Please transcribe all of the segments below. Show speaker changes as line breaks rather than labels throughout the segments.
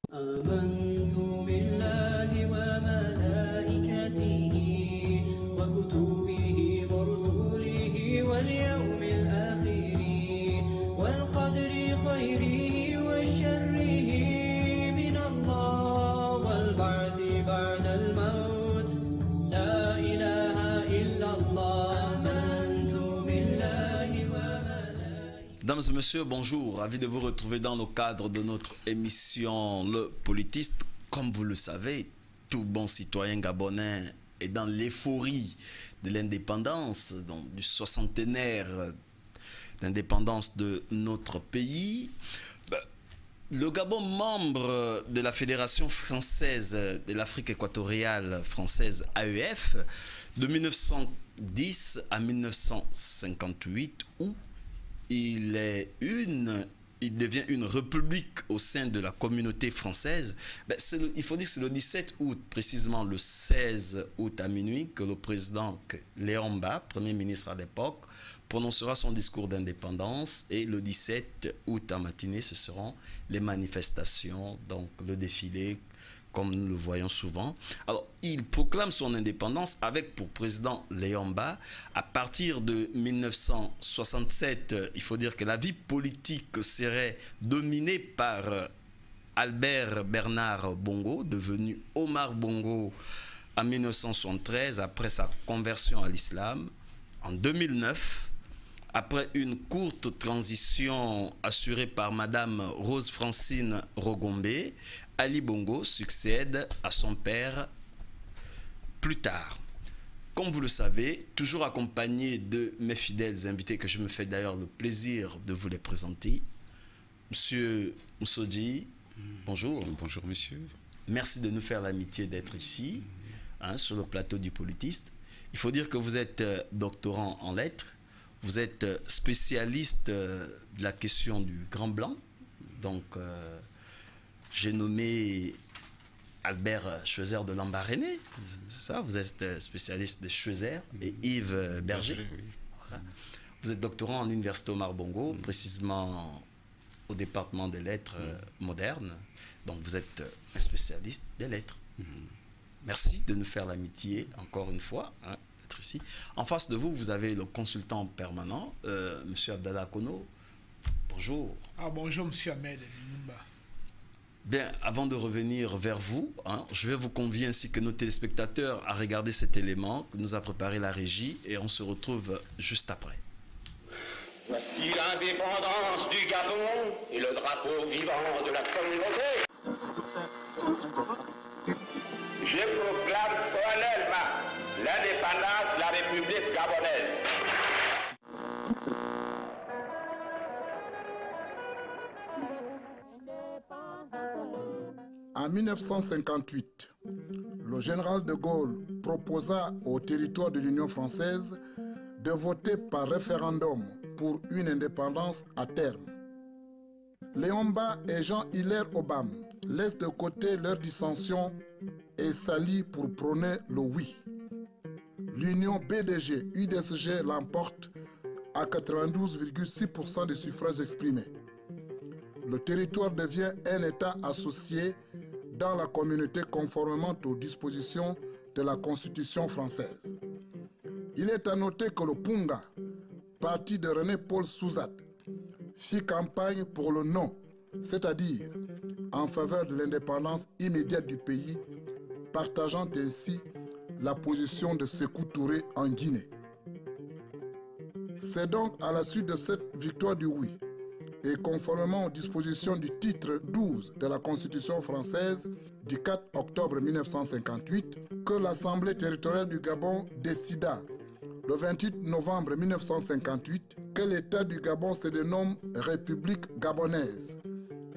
آمنت بالله وملائكته وكتبه ورسله واليوم الآخر والقدر خيره وشره من الله والبعث بعد الموت لا إله إلا الله آمنت بالله وملائكته.
Mesdames et messieurs, bonjour. Ravi de vous retrouver dans le cadre de notre émission Le Politiste. Comme vous le savez, tout bon citoyen gabonais est dans l'euphorie de l'indépendance, du soixantenaire d'indépendance de notre pays. Le Gabon, membre de la Fédération française de l'Afrique équatoriale française AEF, de 1910 à 1958, où il devient une république au sein de la communauté française. Il faut dire que c'est le 17 août, précisément le 16 août à minuit, que le président Léon Mba, Premier ministre à l'époque, prononcera son discours d'indépendance, et le 17 août en matinée, ce seront les manifestations, donc le défilé, comme nous le voyons souvent. Alors, il proclame son indépendance avec pour président Léon Mba. À partir de 1967, il faut dire que la vie politique serait dominée par Albert Bernard Bongo, devenu Omar Bongo en 1973, après sa conversion à l'islam. En 2009, après une courte transition assurée par Madame Rose Francine Rogombe, Ali Bongo succède à son père plus tard. Comme vous le savez, toujours accompagné de mes fidèles invités, que je me fais d'ailleurs le plaisir de vous les présenter. Monsieur Moussodji, bonjour.
Bonjour monsieur.
Merci de nous faire l'amitié d'être ici, sur le plateau du Politiste. Il faut dire que vous êtes doctorant en lettres, vous êtes spécialiste de la question du Grand Blanc, donc j'ai nommé Albert Schweitzer de Lambaréné, c'est ça? Vous êtes spécialiste de Schweitzer et Yves Berger.
Oui.
Voilà. Vous êtes doctorant en Université Omar Bongo, précisément au département des lettres modernes. Donc vous êtes un spécialiste des lettres. Merci de nous faire l'amitié, encore une fois, d'être ici. En face de vous, vous avez le consultant permanent, M. Abdallah Kono. Bonjour.
Bonjour, M. Ahmed Numba.
Bien, avant de revenir vers vous, je vais vous convier ainsi que nos téléspectateurs à regarder cet élément que nous a préparé la régie, et on se retrouve juste après.
Voici l'indépendance du Gabon et le drapeau vivant de la communauté. Je proclame solennellement l'indépendance de la République gabonaise.
En 1958, le général de Gaulle proposa au territoire de l'Union française de voter par référendum pour une indépendance à terme. Léon Mba et Jean-Hilaire Obam laissent de côté leurs dissensions et s'allient pour prôner le oui. L'union BDG-UDSG l'emporte à 92,6% des suffrages exprimés. Le territoire devient un État associé dans la communauté conformément aux dispositions de la Constitution française. Il est à noter que le Punga, parti de René-Paul Souzat, fit campagne pour le non, c'est-à-dire en faveur de l'indépendance immédiate du pays, partageant ainsi la position de Sékou Touré en Guinée. C'est donc à la suite de cette victoire du oui, et conformément aux dispositions du titre 12 de la Constitution française du 4 octobre 1958, que l'Assemblée territoriale du Gabon décida le 28 novembre 1958 que l'État du Gabon se dénomme République gabonaise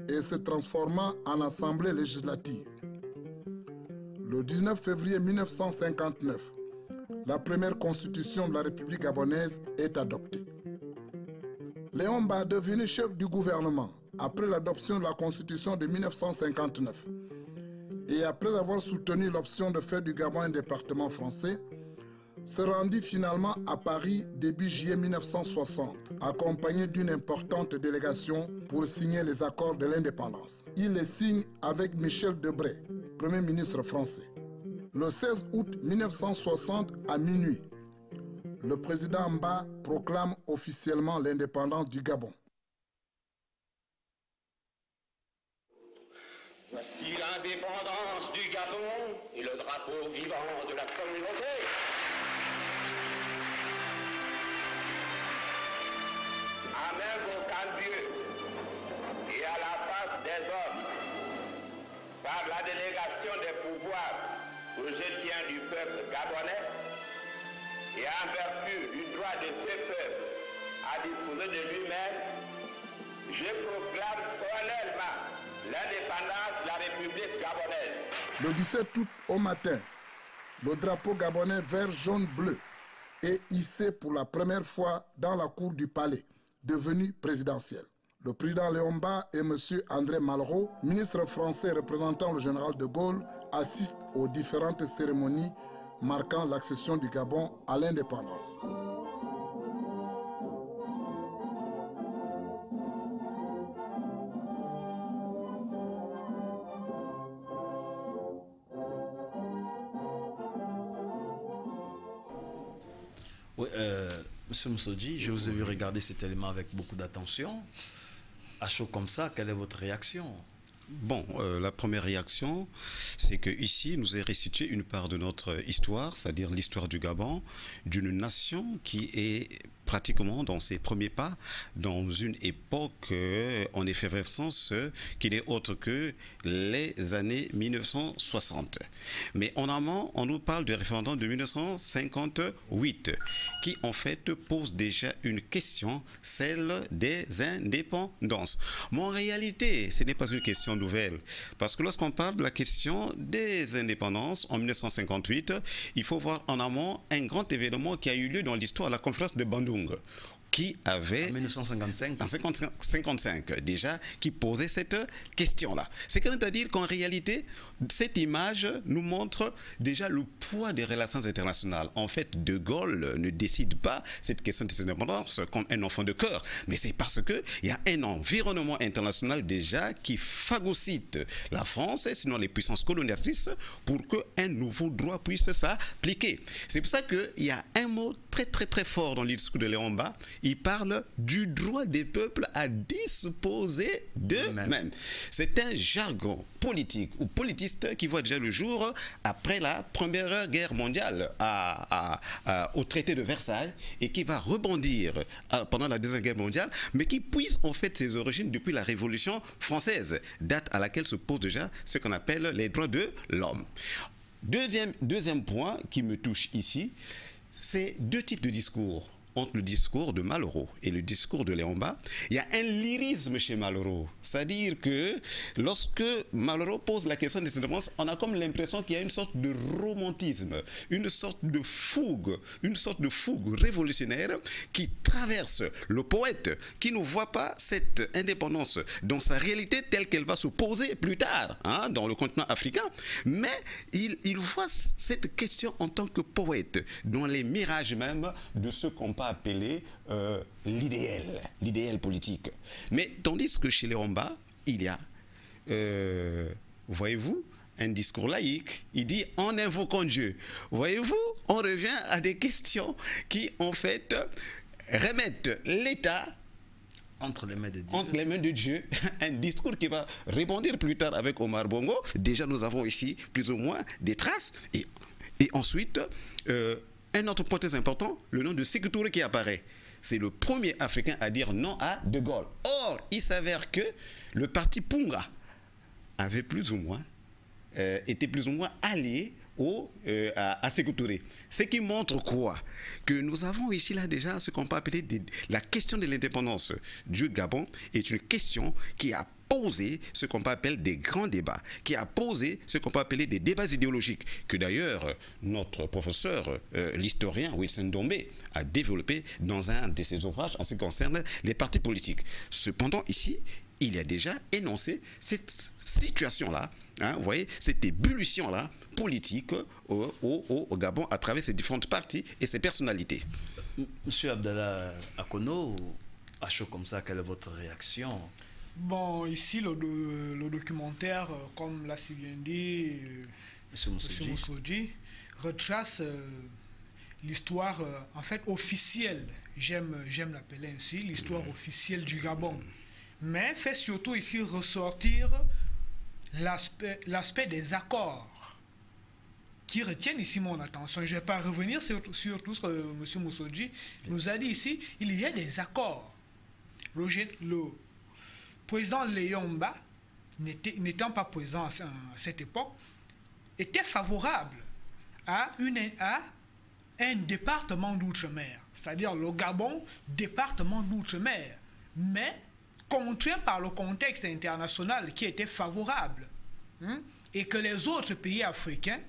et se transforma en Assemblée législative. Le 19 février 1959, la première constitution de la République gabonaise est adoptée. Léon Mba, devenu chef du gouvernement après l'adoption de la Constitution de 1959 et après avoir soutenu l'option de faire du Gabon un département français, se rendit finalement à Paris début juillet 1960, accompagné d'une importante délégation pour signer les accords de l'indépendance. Il les signe avec Michel Debré, Premier ministre français. Le 16 août 1960 à minuit, le président Mba proclame officiellement l'indépendance du Gabon.
Voici l'indépendance du Gabon et le drapeau vivant de la communauté. À même aucun Dieu et à la face des hommes, par la délégation des pouvoirs que je tiens du peuple gabonais et en vertu du droit de ce peuple à disposer de lui-même, je proclame solennellement l'indépendance de la République gabonaise.
Le 17 août au matin, le drapeau gabonais vert, jaune, bleu est hissé pour la première fois dans la cour du palais, devenu présidentiel. Le président Léon Mba et M. André Malraux, ministre français représentant le général de Gaulle, assistent aux différentes cérémonies marquant l'accession du Gabon à l'indépendance.
Oui, Monsieur Moussodji, je vous ai vu regarder cet élément avec beaucoup d'attention. À chaud comme ça, quelle est votre réaction?
Bon, la première réaction, c'est que ici nous est restitué une part de notre histoire, c'est-à-dire l'histoire du Gabon, d'une nation qui est pratiquement dans ses premiers pas, dans une époque en effervescence qui n'est autre que les années 1960. Mais en amont, on nous parle du référendum de 1958, qui en fait pose déjà une question, celle des indépendances. Mais en réalité, ce n'est pas une question nouvelle, parce que lorsqu'on parle de la question des indépendances en 1958, il faut voir en amont un grand événement qui a eu lieu dans l'histoire, la conférence de Bandung, qui avait...
En 1955
En 1955 déjà, qui posait cette question-là. C'est-à-dire qu'en réalité, cette image nous montre déjà le poids des relations internationales. En fait, De Gaulle ne décide pas cette question des indépendances comme un enfant de cœur, mais c'est parce qu'il y a un environnement international déjà qui phagocyte la France, et sinon les puissances colonisatrices, pour qu'un nouveau droit puisse s'appliquer. C'est pour ça qu'il y a un mot très fort dans le discours de Léon Mba. Il parle du droit des peuples à disposer d'eux-mêmes. C'est un jargon politique ou politiste qui voit déjà le jour après la Première Guerre mondiale au traité de Versailles, et qui va rebondir pendant la Deuxième Guerre mondiale, mais qui puise en fait ses origines depuis la Révolution française, date à laquelle se pose déjà ce qu'on appelle les droits de l'homme. Deuxième point qui me touche ici, c'est deux types de discours. Entre le discours de Malraux et le discours de Léon Mba, il y a un lyrisme chez Malraux. C'est-à-dire que lorsque Malraux pose la question des indépendances, on a comme l'impression qu'il y a une sorte de romantisme, une sorte de fougue révolutionnaire qui traverse le poète, qui ne voit pas cette indépendance dans sa réalité telle qu'elle va se poser plus tard dans le continent africain, mais il voit cette question en tant que poète, dans les mirages même de ce qu'on peut appeler l'idéal politique. Mais tandis que chez Léon Mba, il y a, voyez-vous, un discours laïque. Il dit en invoquant Dieu. Voyez-vous, on revient à des questions qui en fait remettent l'État
entre les mains de Dieu.
Entre les mains de Dieu, un discours qui va rebondir plus tard avec Omar Bongo. Déjà, nous avons ici plus ou moins des traces. Et ensuite, un autre point très important, le nom de Sékou Touré qui apparaît. C'est le premier Africain à dire non à De Gaulle. Or, il s'avère que le parti Punga avait était plus ou moins allié à Sékou Touré. Ce qui montre quoi? Que nous avons ici là déjà ce qu'on peut appeler la question de l'indépendance du Gabon est une question qui a posé ce qu'on peut appeler des grands débats, qui a posé ce qu'on peut appeler des débats idéologiques, que d'ailleurs notre professeur, l'historien Wilson Dombé, a développé dans un de ses ouvrages en ce qui concerne les partis politiques. Cependant ici, il y a déjà énoncé cette situation-là, hein, vous voyez, cette ébullition-là politique au Gabon à travers ces différentes parties et ces personnalités.
Monsieur Abdallah Akono, à chaud comme ça, quelle est votre réaction?
Bon, ici, le documentaire, comme l'a si bien dit
Monsieur
Moussoudji, retrace l'histoire, en fait, officielle, j'aime l'appeler ainsi, l'histoire officielle du Gabon. Mais fait surtout ici ressortir l'aspect des accords qui retiennent ici mon attention. Je ne vais pas revenir sur tout ce que M. Moussoudji nous a dit ici. Il y a des accords. Le président Léomba, n'étant pas présent à cette époque, était favorable à un département d'outre-mer, c'est-à-dire le Gabon, département d'outre-mer, mais contraint par le contexte international qui était favorable, et que les autres pays africains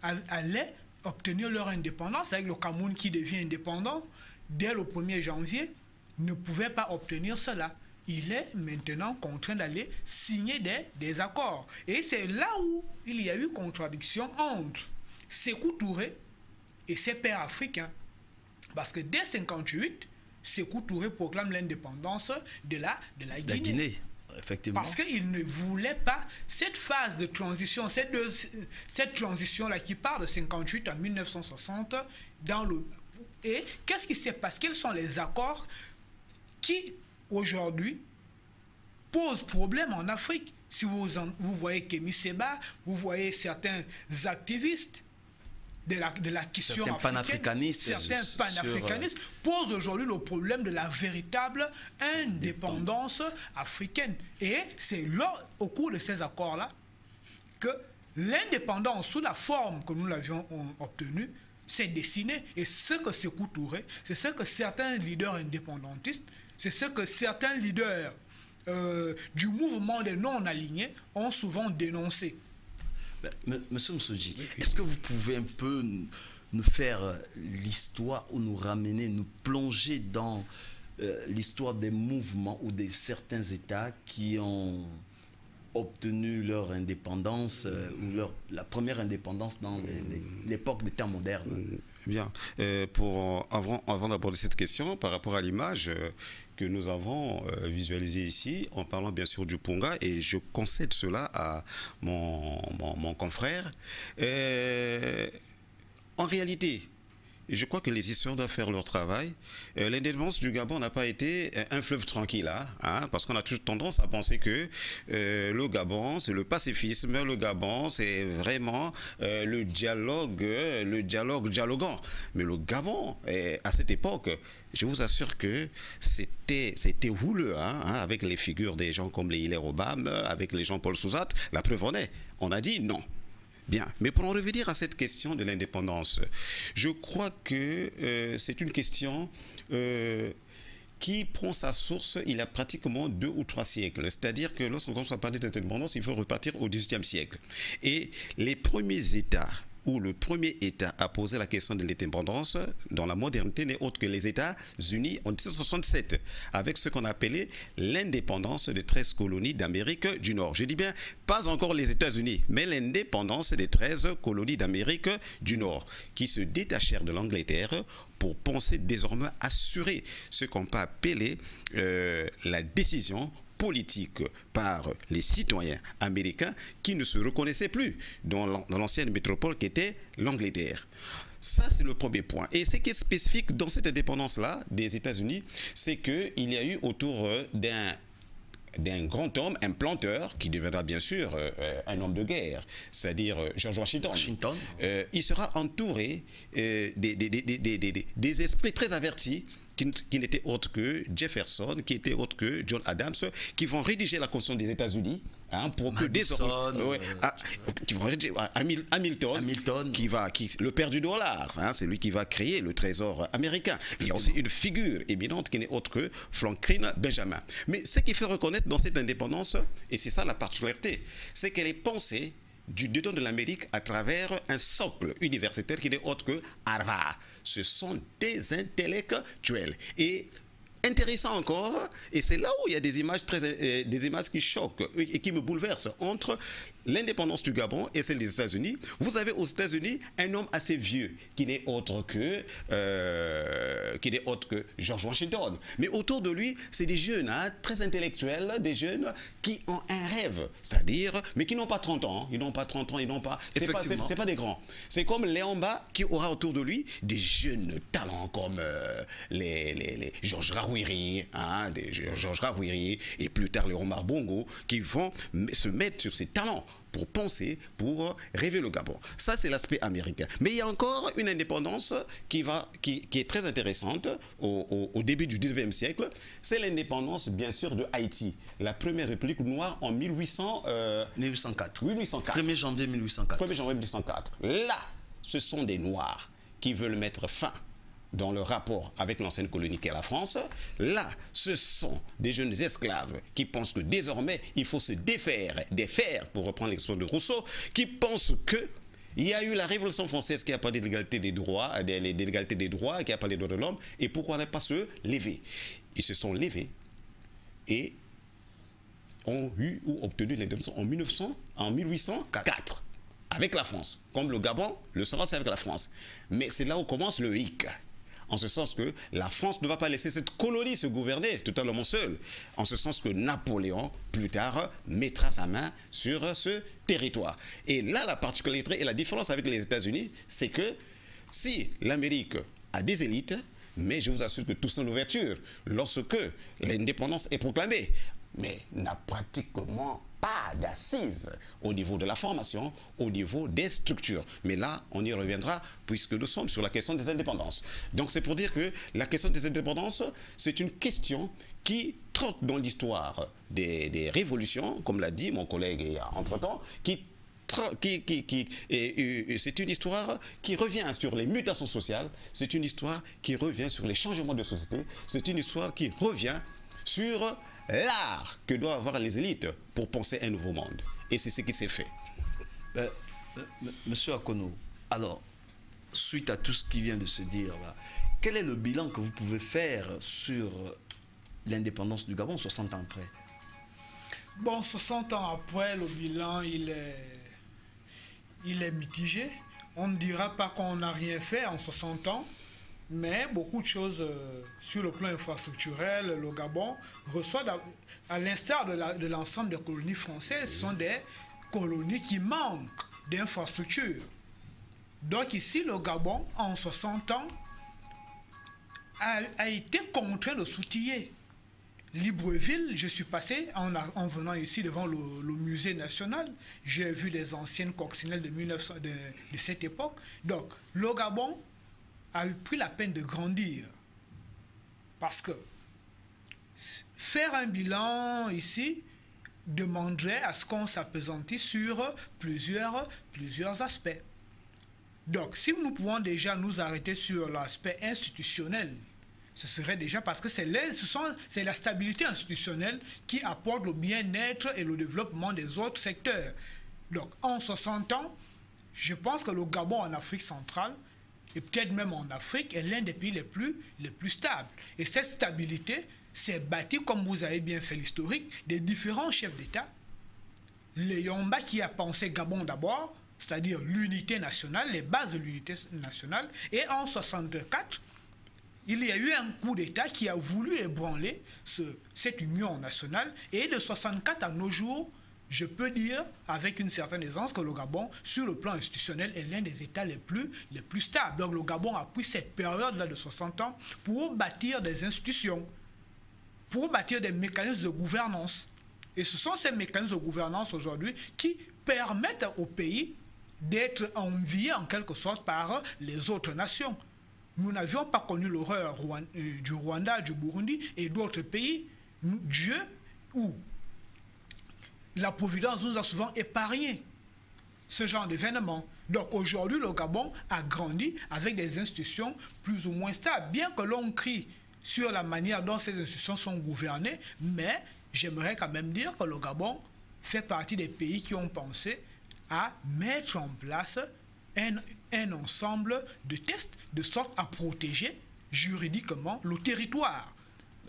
allaient obtenir leur indépendance, avec le Cameroun qui devient indépendant dès le 1er janvier, ne pouvait pas obtenir cela. Il est maintenant contraint d'aller signer des accords. Et c'est là où il y a eu contradiction entre Sékou Touré et ses pairs africains. Parce que dès 1958, Sékou Touré proclame l'indépendance de la Guinée.
Effectivement.
Parce qu'il ne voulait pas cette phase de transition, cette transition-là qui part de 1958 à 1960, et qu'est-ce qui s'est passé? Quels sont les accords qui, aujourd'hui, posent problème en Afrique? Si vous voyez Kémy Séba, vous voyez certains activistes de la question africaine, certains panafricanistes posent aujourd'hui le problème de la véritable indépendance africaine. Et c'est là, au cours de ces accords-là, que l'indépendance, sous la forme que nous l'avions obtenue, s'est dessinée. Et ce que Sékou Touré, c'est ce que certains leaders indépendantistes, c'est ce que certains leaders du mouvement des non-alignés ont souvent dénoncé.
Monsieur Moussoudji, est-ce que vous pouvez un peu nous faire l'histoire ou nous ramener, nous plonger dans l'histoire des mouvements ou de certains États qui ont obtenu leur indépendance ou la première indépendance dans l'époque des temps modernes?
Bien. Avant d'aborder cette question, par rapport à l'image que nous avons visualisée ici, en parlant bien sûr du Ponga, et je concède cela à mon confrère, en réalité, je crois que les historiens doivent faire leur travail. L'indépendance du Gabon n'a pas été un fleuve tranquille, hein, parce qu'on a toujours tendance à penser que le Gabon, c'est le pacifisme, le Gabon, c'est vraiment le dialogue dialoguant. Mais le Gabon, à cette époque, je vous assure que c'était houleux, hein, avec les figures des gens comme les Hilaire Obama, avec les Jean-Paul Souzat. La preuve en est, on a dit non. Bien, mais pour en revenir à cette question de l'indépendance, je crois que c'est une question qui prend sa source il y a pratiquement 2 ou 3 siècles. C'est-à-dire que lorsqu'on commence à parler d'indépendance, il faut repartir au XVIIIe siècle. Et les premiers États où le premier État a posé la question de l'indépendance dans la modernité n'est autre que les États-Unis en 1767, avec ce qu'on appelait l'indépendance des 13 colonies d'Amérique du Nord. Je dis bien, pas encore les États-Unis, mais l'indépendance des 13 colonies d'Amérique du Nord, qui se détachèrent de l'Angleterre pour penser désormais assurer ce qu'on peut appeler la décision politique par les citoyens américains qui ne se reconnaissaient plus dans l'ancienne métropole qui était l'Angleterre. Ça, c'est le premier point. Et ce qui est spécifique dans cette indépendance-là des États-Unis, c'est qu'il y a eu autour d'un grand homme, un planteur, qui deviendra bien sûr un homme de guerre, c'est-à-dire George Washington. Il sera entouré des esprits très avertis, qui n'était autre que Jefferson, qui était autre que John Adams, qui vont rédiger la Constitution des États-Unis, hein, pour que désormais, qui vont rédiger Hamilton, le père du dollar, hein, c'est lui qui va créer le trésor américain. Il y a aussi une figure éminente qui n'est autre que Franklin Benjamin. Mais ce qui fait reconnaître dans cette indépendance, et c'est ça la particularité, c'est qu'elle est pensée du dedans de l'Amérique à travers un socle universitaire qui n'est autre que Harvard. Ce sont des intellectuels. Et intéressant encore, et c'est là où il y a des images qui choquent et qui me bouleversent entre l'indépendance du Gabon et celle des États-Unis. Vous avez aux États-Unis un homme assez vieux qui n'est autre que George Washington. Mais autour de lui, c'est des jeunes très intellectuels, des jeunes qui ont un rêve, c'est-à-dire, mais qui n'ont pas 30 ans. Ils n'ont pas 30 ans, ils n'ont pas. C'est pas des grands. C'est comme Léomba qui aura autour de lui des jeunes talents comme les Georges Rawiri, et plus tard les Omar Bongo, qui vont se mettre sur ces talents pour penser, pour rêver le Gabon. Ça, c'est l'aspect américain. Mais il y a encore une indépendance qui est très intéressante au début du 19e siècle. C'est l'indépendance, bien sûr, de Haïti. La première république noire en
1804.
1804.
1er janvier 1804.
1er janvier 1804. Là, ce sont des Noirs qui veulent mettre fin dans le rapport avec l'ancienne colonie qu'est la France. Là, ce sont des jeunes esclaves qui pensent que désormais, il faut se défaire, pour reprendre l'expression de Rousseau, qui pensent que il y a eu la Révolution française qui a parlé de l'égalité des droits, qui a parlé des droits de l'homme, et pourquoi ne pas se lever? Ils se sont levés et ont eu ou obtenu l'indépendance en 1804 avec la France. Comme le Gabon, le sera c'est avec la France. Mais c'est là où commence le hic. En ce sens que la France ne va pas laisser cette colonie se gouverner totalement seule. En ce sens que Napoléon, plus tard, mettra sa main sur ce territoire. Et là, la particularité et la différence avec les États-Unis, c'est que si l'Amérique a des élites, mais je vous assure que tout ça l'ouverture, lorsque l'indépendance est proclamée, mais n'a pratiquement pas d'assises au niveau de la formation, au niveau des structures. Mais là, on y reviendra puisque nous sommes sur la question des indépendances. Donc c'est pour dire que la question des indépendances, c'est une question qui trotte dans l'histoire des révolutions, comme l'a dit mon collègue entre-temps, c'est une histoire qui revient sur les mutations sociales, c'est une histoire qui revient sur les changements de société, c'est une histoire qui revient sur l'art que doivent avoir les élites pour penser un nouveau monde. Et c'est ce qui s'est fait.
Monsieur Akono, alors, suite à tout ce qui vient de se dire là, quel est le bilan que vous pouvez faire sur l'indépendance du Gabon 60 ans après?
Bon, 60 ans après, le bilan, il est mitigé. On ne dira pas qu'on n'a rien fait en 60 ans, mais beaucoup de choses sur le plan infrastructurel. Le Gabon reçoit, à l'instar de l'ensemble des colonies françaises, ce sont des colonies qui manquent d'infrastructures. Donc ici, le Gabon, en 60 ans, a été contraint de s'outiller. Libreville, je suis passé en venant ici devant le musée national, j'ai vu les anciennes coccinelles de cette époque. Donc, le Gabon a pris la peine de grandir. Parce que faire un bilan ici demanderait à ce qu'on s'appesantisse sur plusieurs aspects. Donc, si nous pouvons déjà nous arrêter sur l'aspect institutionnel, ce serait déjà parce que c'est la stabilité institutionnelle qui apporte le bien-être et le développement des autres secteurs. Donc, en 60 ans, je pense que le Gabon en Afrique centrale, et peut-être même en Afrique, est l'un des pays les plus stables. Et cette stabilité s'est bâtie, comme vous avez bien fait l'historique, des différents chefs d'État. Léomba qui a pensé Gabon d'abord, c'est-à-dire l'unité nationale, les bases de l'unité nationale. Et en 64, il y a eu un coup d'État qui a voulu ébranler cette union nationale. Et de 64 à nos jours, je peux dire avec une certaine aisance que le Gabon, sur le plan institutionnel, est l'un des États les plus stables. Donc le Gabon a pris cette période-là de 60 ans pour bâtir des institutions, pour bâtir des mécanismes de gouvernance. Et ce sont ces mécanismes de gouvernance aujourd'hui qui permettent au pays d'être envié en quelque sorte par les autres nations. Nous n'avions pas connu l'horreur du Rwanda, du Burundi et d'autres pays. Dieu ou la Providence nous a souvent épargné ce genre d'événement. Donc aujourd'hui, le Gabon a grandi avec des institutions plus ou moins stables. Bien que l'on crie sur la manière dont ces institutions sont gouvernées, mais j'aimerais quand même dire que le Gabon fait partie des pays qui ont pensé à mettre en place un ensemble de tests de sorte à protéger juridiquement le territoire.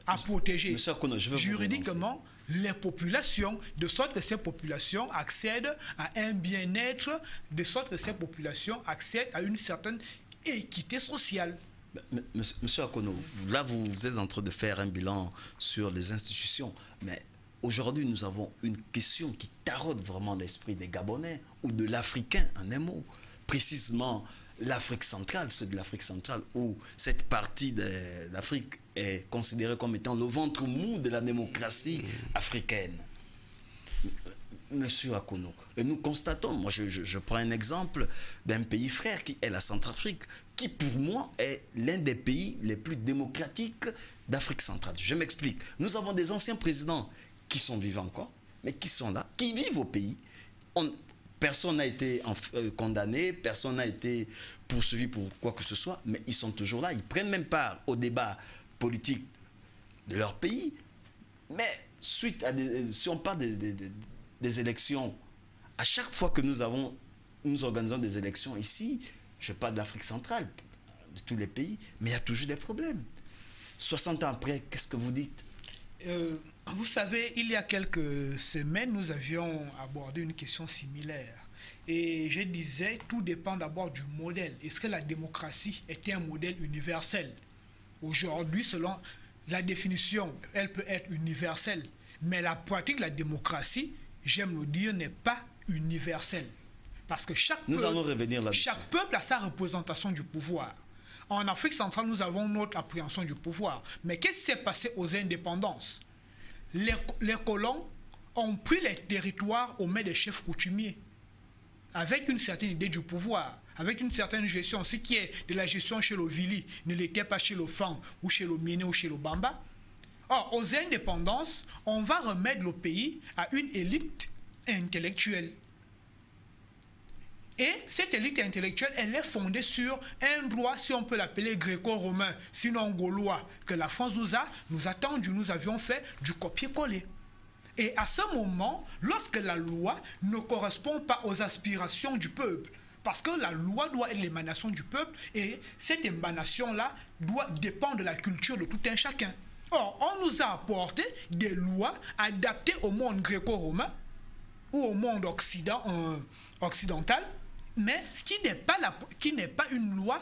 à protéger
Monsieur Akono, je veux vous
juridiquement les populations, de sorte que ces populations accèdent à un bien-être, de sorte que ces populations accèdent à une certaine équité sociale.
Monsieur Akono, là vous êtes en train de faire un bilan sur les institutions, mais aujourd'hui nous avons une question qui taraude vraiment l'esprit des Gabonais ou de l'Africain en un mot, précisément l'Afrique centrale, ceux de l'Afrique centrale où cette partie de l'Afrique est considérée comme étant le ventre mou de la démocratie africaine. Monsieur Akono, et nous constatons, moi je prends un exemple d'un pays frère qui est la Centrafrique, qui pour moi est l'un des pays les plus démocratiques d'Afrique centrale. Je m'explique. Nous avons des anciens présidents qui sont vivants encore, mais qui sont là, qui vivent au pays. Personne n'a été condamné, personne n'a été poursuivi pour quoi que ce soit, mais ils sont toujours là. Ils prennent même part au débat politique de leur pays. Mais suite à si on parle des élections, à chaque fois que nous organisons des élections ici, je parle de l'Afrique centrale, de tous les pays, mais il y a toujours des problèmes. 60 ans après, qu'est-ce que vous dites?
Vous savez, il y a quelques semaines, nous avions abordé une question similaire. Et je disais, tout dépend d'abord du modèle. Est-ce que la démocratie était un modèle universel? Aujourd'hui, selon la définition, elle peut être universelle. Mais la pratique de la démocratie, j'aime le dire, n'est pas universelle. Parce que chaque peuple a sa représentation du pouvoir. En Afrique centrale, nous avons notre appréhension du pouvoir. Mais qu'est-ce qui s'est passé aux indépendances? Les colons ont pris les territoires aux mains des chefs coutumiers, avec une certaine idée du pouvoir, avec une certaine gestion. Ce qui est de la gestion chez le Vili ne l'était pas chez le Fan, ou chez le Miné, ou chez le Bamba. Or, aux indépendances, on va remettre le pays à une élite intellectuelle. Et cette élite intellectuelle, elle est fondée sur un droit, si on peut l'appeler gréco-romain, sinon gaulois, que la France nous a tendu, nous avions fait du copier-coller. Et à ce moment, lorsque la loi ne correspond pas aux aspirations du peuple, parce que la loi doit être l'émanation du peuple, et cette émanation-là doit dépendre de la culture de tout un chacun. Or, on nous a apporté des lois adaptées au monde gréco-romain, ou au monde occidental, mais qui n'est pas une loi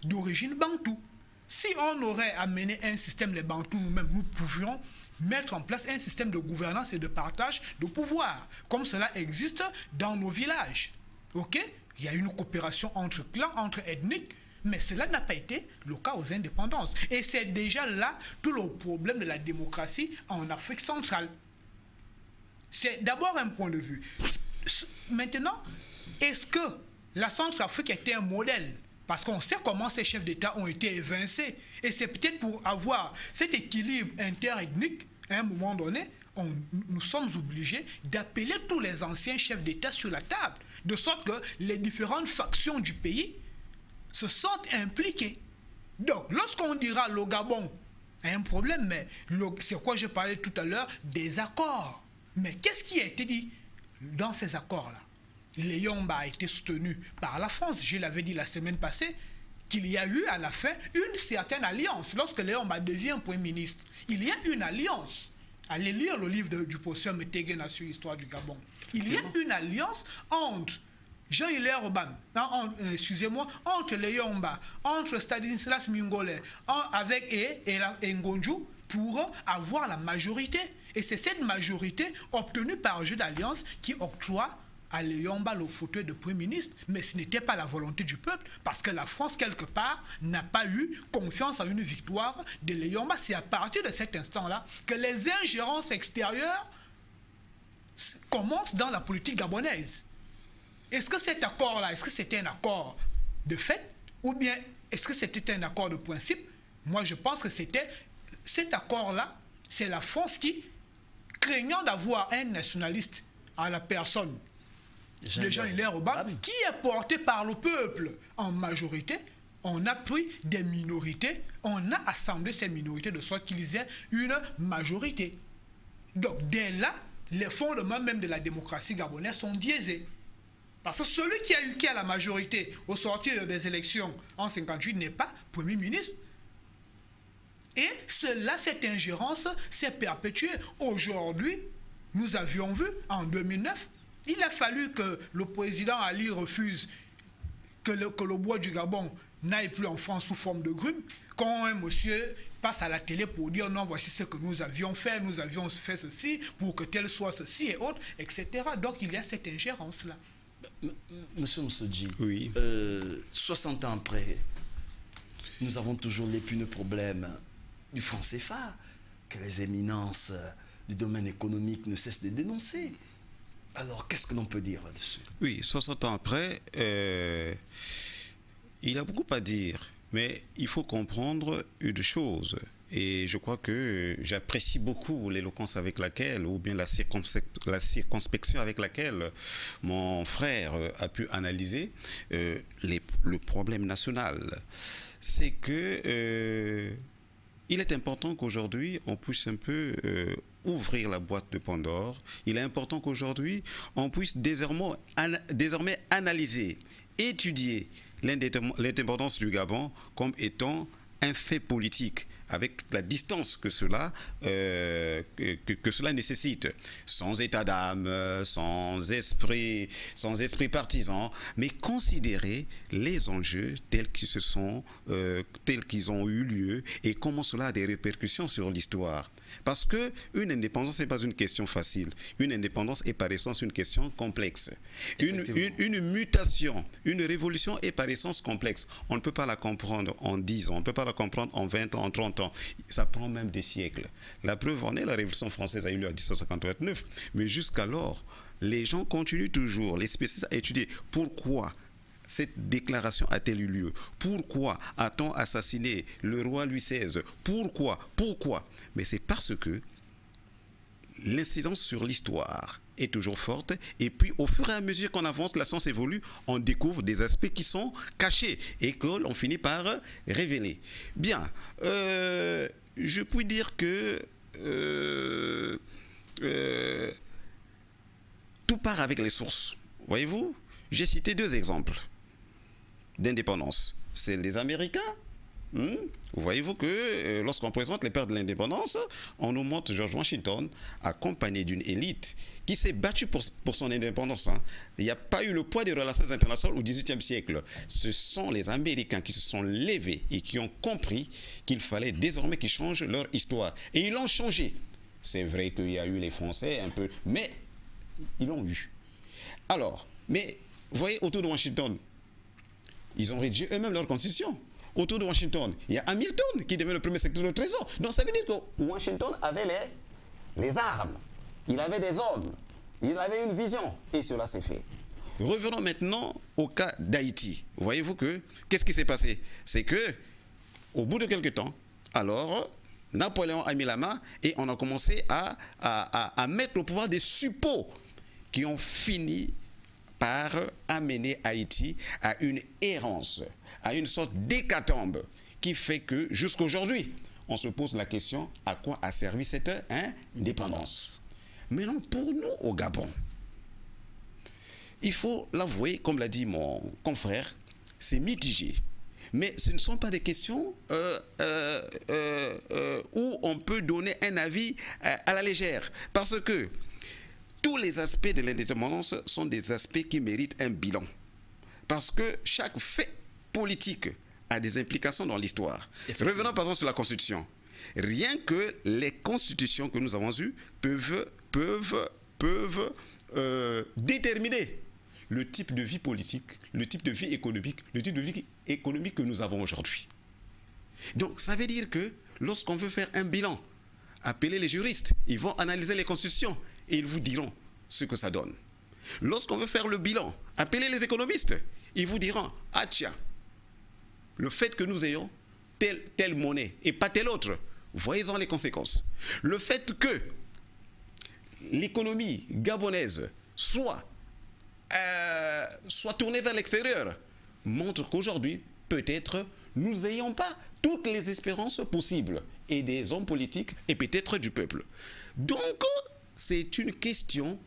d'origine bantou. Si on aurait amené un système les bantous nous-mêmes, nous pouvions mettre en place un système de gouvernance et de partage de pouvoir, comme cela existe dans nos villages. Ok? Il y a une coopération entre clans, entre ethniques, mais cela n'a pas été le cas aux indépendances. Et c'est déjà là tout le problème de la démocratie en Afrique centrale. C'est d'abord un point de vue. Maintenant, est-ce que la Centrafrique était un modèle? Parce qu'on sait comment ces chefs d'État ont été évincés. Et c'est peut-être pour avoir cet équilibre interethnique, à un moment donné, nous sommes obligés d'appeler tous les anciens chefs d'État sur la table, de sorte que les différentes factions du pays se sentent impliquées. Donc, lorsqu'on dira le Gabon a un problème, mais c'est quoi je parlais tout à l'heure, des accords. Mais qu'est-ce qui a été dit dans ces accords-là? Le Yomba a été soutenu par la France. Je l'avais dit la semaine passée qu'il y a eu à la fin une certaine alliance. Lorsque le Yomba devient Premier ministre, il y a une alliance. Allez lire le livre du professeur Metegena sur l'histoire du Gabon. Il y a une alliance entre Jean-Hilaire Obam, entre le Yomba, entre Stanislas Mingole, avec Ngonju, pour avoir la majorité. Et c'est cette majorité obtenue par un jeu d'alliance qui octroie à Léomba le fauteuil de Premier ministre. Mais ce n'était pas la volonté du peuple, parce que la France, quelque part, n'a pas eu confiance en une victoire de Léomba. C'est à partir de cet instant-là que les ingérences extérieures commencent dans la politique gabonaise. Est-ce que cet accord-là, est-ce que c'était un accord de fait, ou bien est-ce que c'était un accord de principe? Moi, je pense que c'était cet accord-là, c'est la France qui, craignant d'avoir un nationaliste à la personne de Jean-Hilaire Obam, qui est porté par le peuple en majorité, on a pris des minorités, on a assemblé ces minorités de sorte qu'ils aient une majorité. Donc, dès là, les fondements même de la démocratie gabonaise sont biaisés. Parce que celui qui a la majorité au sortir des élections en 1958 n'est pas Premier ministre. Et cela, cette ingérence s'est perpétuée. Aujourd'hui, nous avions vu, en 2009, il a fallu que le président Ali refuse que le bois du Gabon n'aille plus en France sous forme de grume, quand un monsieur passe à la télé pour dire non, voici ce que nous avions fait ceci, pour que tel soit ceci et autres, etc. Donc il y a cette ingérence-là.
Monsieur Moussodji,
Oui.
60 ans après, nous avons toujours l'épineux problème du franc CFA, que les éminences du domaine économique ne cessent de dénoncer. Alors, qu'est-ce que l'on peut dire là-dessus?
Oui, 60 ans après, il y a beaucoup à dire, mais il faut comprendre une chose. Et je crois que j'apprécie beaucoup l'éloquence avec laquelle, ou bien la circonspection avec laquelle mon frère a pu analyser le problème national. C'est que il est important qu'aujourd'hui, on puisse un peu ouvrir la boîte de Pandore. Il est important qu'aujourd'hui, on puisse désormais analyser, étudier l'indépendance du Gabon comme étant un fait politique, avec la distance que cela, que cela nécessite, sans état d'âme, sans esprit partisan, mais considérer les enjeux tels qu'ils ont eu lieu et comment cela a des répercussions sur l'histoire. Parce qu'une indépendance n'est pas une question facile. Une indépendance est par essence une question complexe. Une mutation, une révolution est par essence complexe. On ne peut pas la comprendre en 10 ans, on ne peut pas la comprendre en 20 ans, en 30 ans. Ça prend même des siècles. La preuve en est, la Révolution française a eu lieu en 1759. Mais jusqu'alors, les gens continuent toujours, les spécialistes, à étudier pourquoi cette déclaration a-t-elle eu lieu? Pourquoi a-t-on assassiné le roi Louis XVI? Pourquoi? Mais c'est parce que l'incidence sur l'histoire est toujours forte. Et puis, au fur et à mesure qu'on avance, la science évolue, on découvre des aspects qui sont cachés et que l'on finit par révéler. Bien, je puis dire que tout part avec les sources. Voyez-vous, j'ai cité 2 exemples d'indépendance. C'est les Américains. Voyez-vous que lorsqu'on présente les pères de l'indépendance, on nous montre George Washington accompagné d'une élite qui s'est battue pour son indépendance. Il n'y a pas eu le poids des relations internationales au XVIIIe siècle. Ce sont les Américains qui se sont levés et qui ont compris qu'il fallait désormais qu'ils changent leur histoire. Et ils l'ont changé. C'est vrai qu'il y a eu les Français un peu, mais ils l'ont eu. Alors, mais vous voyez, autour de Washington, ils ont rédigé eux-mêmes leur constitution. Autour de Washington, il y a Hamilton qui devient le premier secrétaire de trésor. Donc ça veut dire que Washington avait les armes, il avait des hommes, il avait une vision. Et cela s'est fait. Revenons maintenant au cas d'Haïti. Voyez-vous que, qu'est-ce qui s'est passé? C'est que, au bout de quelques temps, alors, Napoléon a mis la main et on a commencé à mettre au pouvoir des suppôts qui ont fini par amener Haïti à une errance, à une sorte d'hécatombe qui fait que jusqu'aujourd'hui, on se pose la question à quoi a servi cette indépendance. Maintenant, pour nous au Gabon, il faut l'avouer, comme l'a dit mon confrère, c'est mitigé. Mais ce ne sont pas des questions où on peut donner un avis à la légère. Parce que tous les aspects de l'indépendance sont des aspects qui méritent un bilan. Parce que chaque fait politique a des implications dans l'histoire. Revenons par exemple sur la Constitution. Rien que les constitutions que nous avons eues peuvent déterminer le type de vie politique, le type de vie économique, que nous avons aujourd'hui. Donc ça veut dire que lorsqu'on veut faire un bilan, appelez les juristes, ils vont analyser les constitutions et ils vous diront ce que ça donne. Lorsqu'on veut faire le bilan, appelez les économistes, ils vous diront, ah tiens, le fait que nous ayons telle monnaie et pas telle autre, voyez-en les conséquences. Le fait que l'économie gabonaise soit tournée vers l'extérieur montre qu'aujourd'hui, peut-être, nous n'ayons pas toutes les espérances possibles, et des hommes politiques et peut-être du peuple. Donc, c'est une question,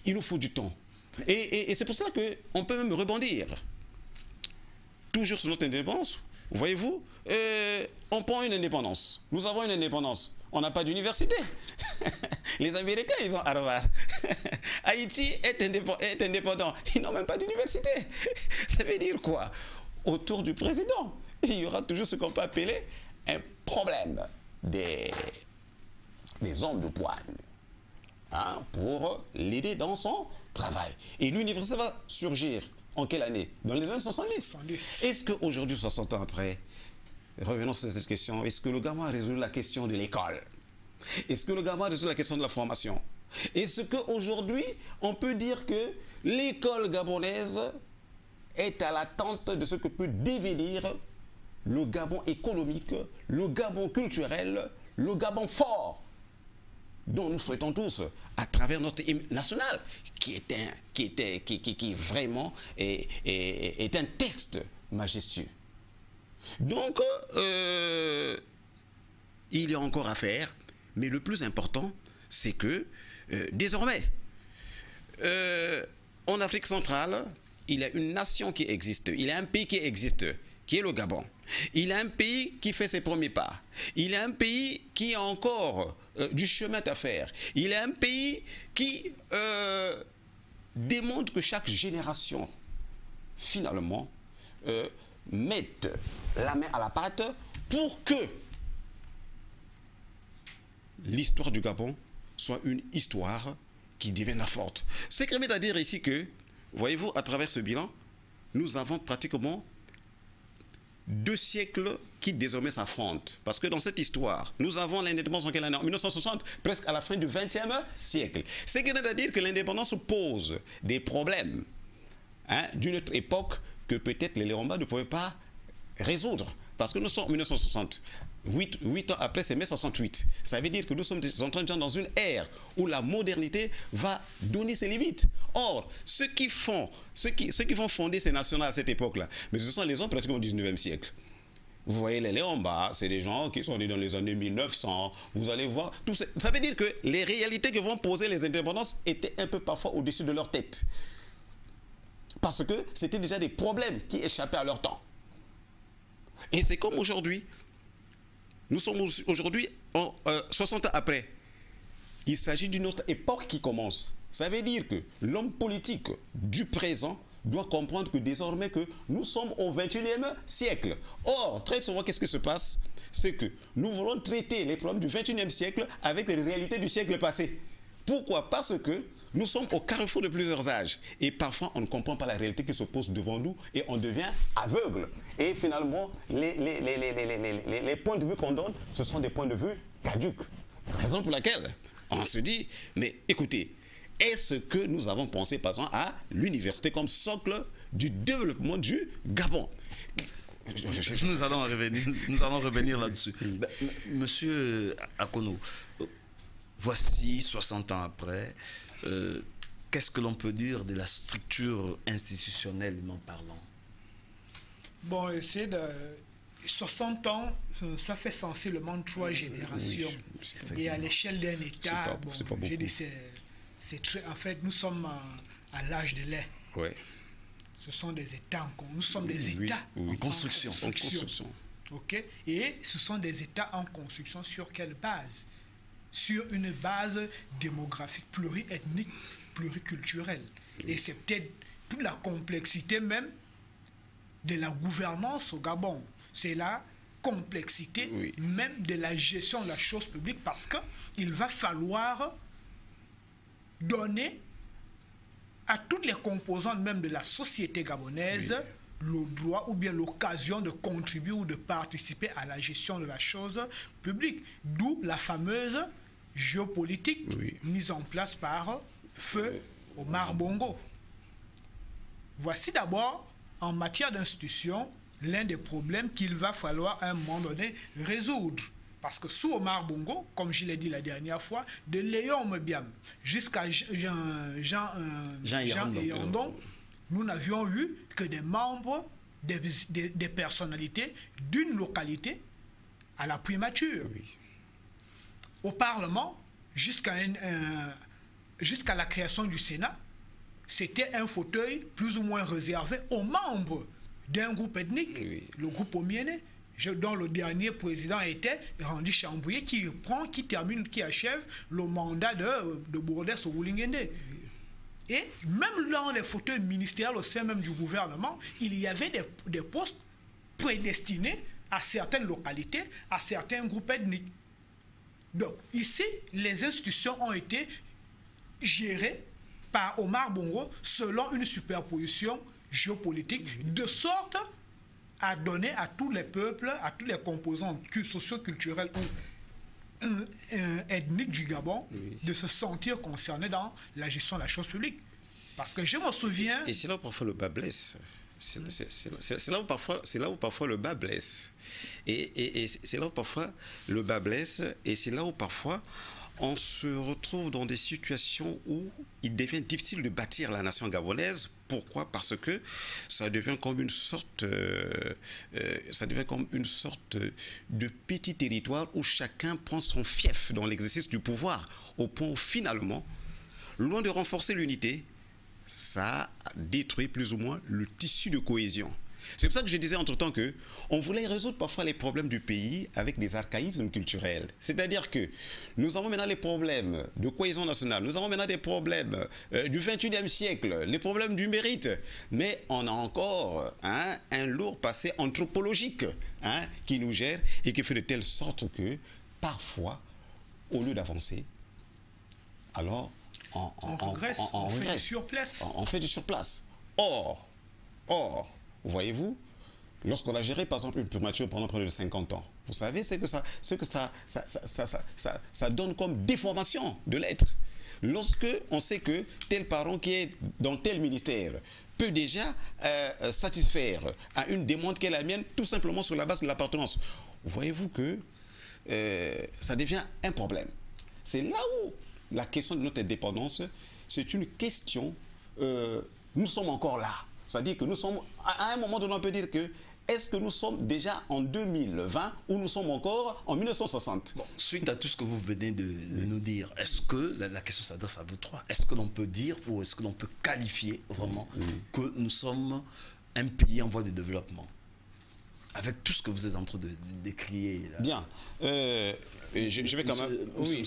il nous faut du temps. Et c'est pour ça qu'on peut même rebondir. Toujours sur notre indépendance, voyez-vous, on prend une indépendance. Nous avons une indépendance. On n'a pas d'université. Les Américains, ils ont Harvard. Haïti est indépendant. Ils n'ont même pas d'université. Ça veut dire quoi? Autour du président, il y aura toujours ce qu'on peut appeler un problème des hommes de poigne, hein, pour l'aider dans son travail. Et l'université va surgir en quelle année? Dans les années 70. Est-ce qu'aujourd'hui, 60 ans après, revenons sur cette question, est-ce que le Gabon a résolu la question de l'école? Est-ce que le Gabon a résolu la question de la formation? Est-ce qu'aujourd'hui, on peut dire que l'école gabonaise est à l'attente de ce que peut devenir le Gabon économique, le Gabon culturel, le Gabon fort, dont nous souhaitons tous, à travers notre hymne national, qui vraiment est un texte majestueux. Donc, il y a encore à faire, mais le plus important, c'est que désormais, en Afrique centrale, il y a une nation qui existe, il y a un pays qui existe, qui est le Gabon. Il y a un pays qui fait ses premiers pas. Il y a un pays qui a encore du chemin à faire. Il y a un pays qui démontre que chaque génération, finalement, mette la main à la pâte pour que l'histoire du Gabon soit une histoire qui devienne forte. Ce qui permet à dire ici que, voyez-vous, à travers ce bilan, nous avons pratiquement 2 siècles qui désormais s'affrontent. Parce que dans cette histoire, nous avons l'indépendance en quelle année? En 1960, presque à la fin du XXe siècle. Ce qui veut dire que l'indépendance pose des problèmes, hein, d'une autre époque que peut-être les Léomba ne pouvaient pas résoudre. Parce que nous sommes en 1960. 8 ans après, c'est mai 68. Ça veut dire que nous sommes en train de dans une ère où la modernité va donner ses limites. Or, ceux qui vont fonder ces nations à cette époque-là, mais ce sont les gens pratiquement au 19e siècle. Vous voyez, les Léomba, c'est des gens qui sont nés dans les années 1900. Vous allez voir, tout ça. Ça veut dire que les réalités que vont poser les indépendances étaient un peu parfois au-dessus de leur tête. Parce que c'était déjà des problèmes qui échappaient à leur temps. Et c'est comme aujourd'hui. Nous sommes aujourd'hui, 60 ans après. Il s'agit d'une autre époque qui commence. Ça veut dire que l'homme politique du présent doit comprendre que désormais que nous sommes au 21e siècle. Or, très souvent, qu'est-ce qui se passe? C'est que nous voulons traiter les problèmes du 21e siècle avec les réalités du siècle passé. Pourquoi? Parce que nous sommes au carrefour de plusieurs âges. Et parfois, on ne comprend pas la réalité qui se pose devant nous et on devient aveugle. Et finalement, les points de vue qu'on donne, ce sont des points de vue caducs. Raison pour laquelle on se dit, mais écoutez, est-ce que nous avons pensé, par exemple, à l'université comme socle du développement du Gabon?
Nous allons revenir là-dessus. Monsieur Akono, voici 60 ans après, qu'est-ce que l'on peut dire de la structure institutionnellement parlant?
Bon, c'est de 60 ans, ça fait sensiblement 3 générations. Oui, et à l'échelle d'un État, j'ai dit, c'est très, en fait, nous sommes à l'âge de lait.
Oui.
Ce sont des États, nous sommes des États
en construction.
Ok. Et ce sont des États en construction sur quelle base? Sur une base démographique pluriethnique, pluriculturelle. Et c'est peut-être toute la complexité même de la gouvernance au Gabon. C'est la complexité même de la gestion de la chose publique, parce qu'il va falloir donner à toutes les composantes même de la société gabonaise le droit ou bien l'occasion de contribuer ou de participer à la gestion de la chose publique. D'où la fameuse géopolitique mise en place par Feu Omar Bongo. Voici d'abord, en matière d'institution, l'un des problèmes qu'il va falloir à un moment donné résoudre. Parce que sous Omar Bongo, comme je l'ai dit la dernière fois, de Léon Mebiam jusqu'à Jean Yandon, nous n'avions eu que des membres, des personnalités d'une localité à la primature. Au Parlement, jusqu'à la création du Sénat, c'était un fauteuil plus ou moins réservé aux membres d'un groupe ethnique, le groupe Omiéné, dont le dernier président était Randy Chambouillet, qui achève le mandat de Bourdès au Wulingende. Et même dans les fauteuils ministériels au sein même du gouvernement, il y avait des postes prédestinés à certaines localités, à certains groupes ethniques. Donc, ici, les institutions ont été gérées par Omar Bongo selon une superposition géopolitique, de sorte à donner à tous les peuples, à tous les composants socio-culturels ou ethniques du Gabon, de se sentir concernés dans la gestion de la chose publique. Parce que je me souviens...
Et c'est là où parfois le bas blesse. C'est là où parfois le bas blesse. Et c'est là où parfois le bas blesse. Et c'est là où parfois on se retrouve dans des situations où il devient difficile de bâtir la nation gabonaise. Pourquoi? Parce que ça devient comme une sorte, de petit territoire où chacun prend son fief dans l'exercice du pouvoir, au point où finalement, loin de renforcer l'unité, ça détruit plus ou moins le tissu de cohésion. C'est pour ça que je disais entre-temps qu'on voulait résoudre parfois les problèmes du pays avec des archaïsmes culturels. C'est-à-dire que nous avons maintenant les problèmes de cohésion nationale, nous avons maintenant des problèmes du 21e siècle, les problèmes du mérite, mais on a encore un lourd passé anthropologique qui nous gère et qui fait de telle sorte que parfois, au lieu d'avancer, alors on regresse, on fait du surplace. On fait du surplace. Or, voyez-vous, lorsqu'on a géré par exemple une primature pendant près de 50 ans, vous savez ce que ça donne comme déformation de l'être. Lorsque on sait que tel parent qui est dans tel ministère peut déjà satisfaire à une demande qui est la mienne, tout simplement sur la base de l'appartenance, voyez-vous que ça devient un problème. C'est là où la question de notre indépendance, c'est une question, nous sommes encore là. C'est-à-dire que nous sommes, à un moment donné, on peut dire que, est-ce que nous sommes déjà en 2020 ou nous sommes encore en 1960?
Bon, suite à tout ce que vous venez de nous dire, est-ce que, la question s'adresse à vous trois, est-ce que l'on peut dire ou est-ce que l'on peut qualifier vraiment que nous sommes un pays en voie de développement? Avec tout ce que vous êtes en train de décrire.
Bien. Je vais quand même...
Oui.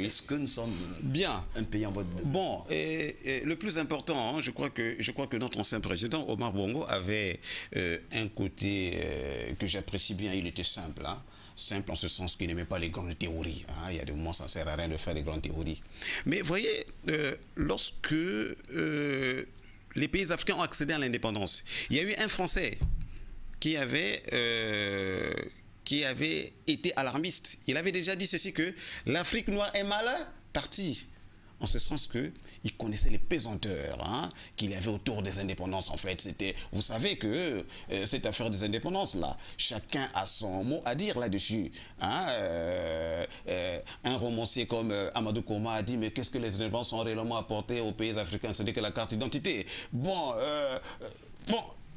Est-ce que nous sommes
bien
un pays en voie de développement?
Bon, le plus important, je crois que notre ancien président, Omar Bongo, avait un côté que j'apprécie bien. Il était simple. Simple en ce sens qu'il n'aimait pas les grandes théories. Il y a des moments, ça ne sert à rien de faire des grandes théories. Mais voyez, lorsque les pays africains ont accédé à l'indépendance, il y a eu un Français qui avait été alarmiste. Il avait déjà dit ceci, que l'Afrique noire est mal partie. En ce sens qu'il connaissait les pesanteurs qu'il y avait autour des indépendances. En fait, c'était, vous savez que cette affaire des indépendances-là, chacun a son mot à dire là-dessus. Un romancier comme Amadou Koma a dit, mais qu'est-ce que les indépendances ont réellement apporté aux pays africains? Ce n'est que la carte d'identité. Bon,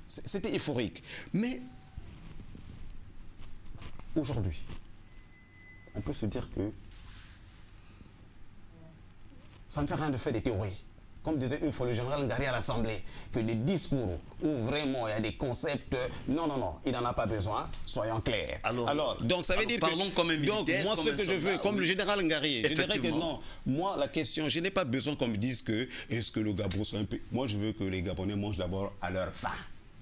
c'était euphorique. Mais aujourd'hui, on peut se dire que ça ne sert à rien de faire des théories. Comme disait une fois le général Ngari à l'Assemblée, que des discours où vraiment il y a des concepts, non, il n'en a pas besoin, soyons clairs. Alors donc ça veut dire que...
Comme un militaire,
donc moi, ce que je veux, comme le général Ngari, je dirais que non, moi la question, je n'ai pas besoin qu'on me dise que, est-ce que le Gabon soit un pays... Moi je veux que les Gabonais mangent d'abord à leur faim.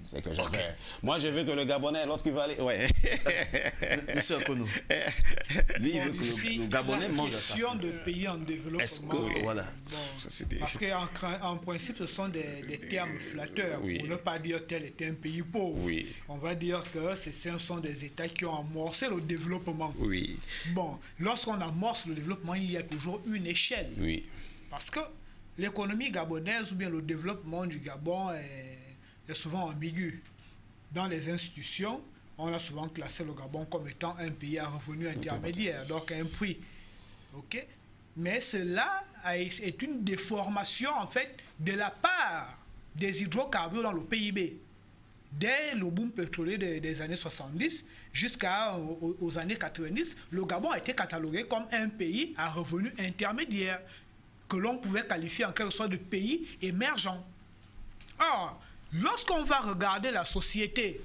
C'est que je veux. Moi, je veux que le Gabonais, lorsqu'il va aller... Ouais.
Monsieur Akono, lui, il veut que le Gabonais mange à sa faim.
De pays en développement.
Est-ce que, voilà.
Parce qu'en principe, ce sont des termes flatteurs. Pour ne pas dire tel est un pays pauvre. On va dire que ce sont des États qui ont amorcé le développement. Bon, lorsqu'on amorce le développement, il y a toujours une échelle. Parce que l'économie gabonaise ou bien le développement du Gabon est souvent ambigu. Dans les institutions, on a souvent classé le Gabon comme étant un pays à revenu intermédiaire, donc un prix. Mais cela est une déformation en fait de la part des hydrocarbures dans le PIB. Dès le boom pétrolier des années 70 jusqu'aux années 90, le Gabon a été catalogué comme un pays à revenu intermédiaire, que l'on pouvait qualifier en quelque sorte de pays émergent. Or, lorsqu'on va regarder la société,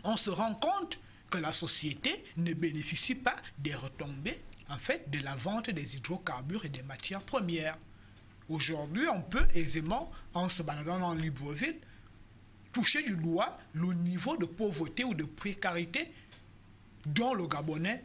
on se rend compte que la société ne bénéficie pas des retombées, en fait, de la vente des hydrocarbures et des matières premières. Aujourd'hui, on peut aisément, en se baladant dans Libreville, toucher du doigt le niveau de pauvreté ou de précarité dont le Gabonais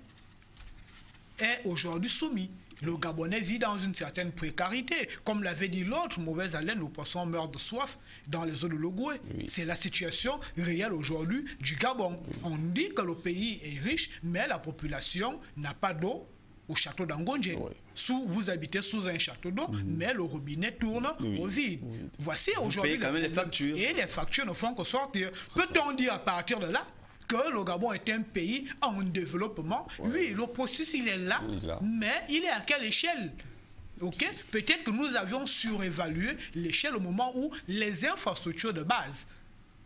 est aujourd'hui soumis. Le Gabonais vit dans une certaine précarité. Comme l'avait dit l'autre, mauvaise haleine, le poisson meurt de soif dans les eaux de l'Ogooué. Oui. C'est la situation réelle aujourd'hui du Gabon. Oui. On dit que le pays est riche, mais la population n'a pas d'eau au château d'Angonje. Oui. Vous habitez sous un château d'eau, mais le robinet tourne au vide. Oui. Voici aujourd'hui
les factures.
Et les factures ne font que sortir. Peut-on dire à partir de là que le Gabon est un pays en développement? Oui, le processus, il est là, mais il est à quelle échelle? Peut-être que nous avions surévalué l'échelle au moment où les infrastructures de base,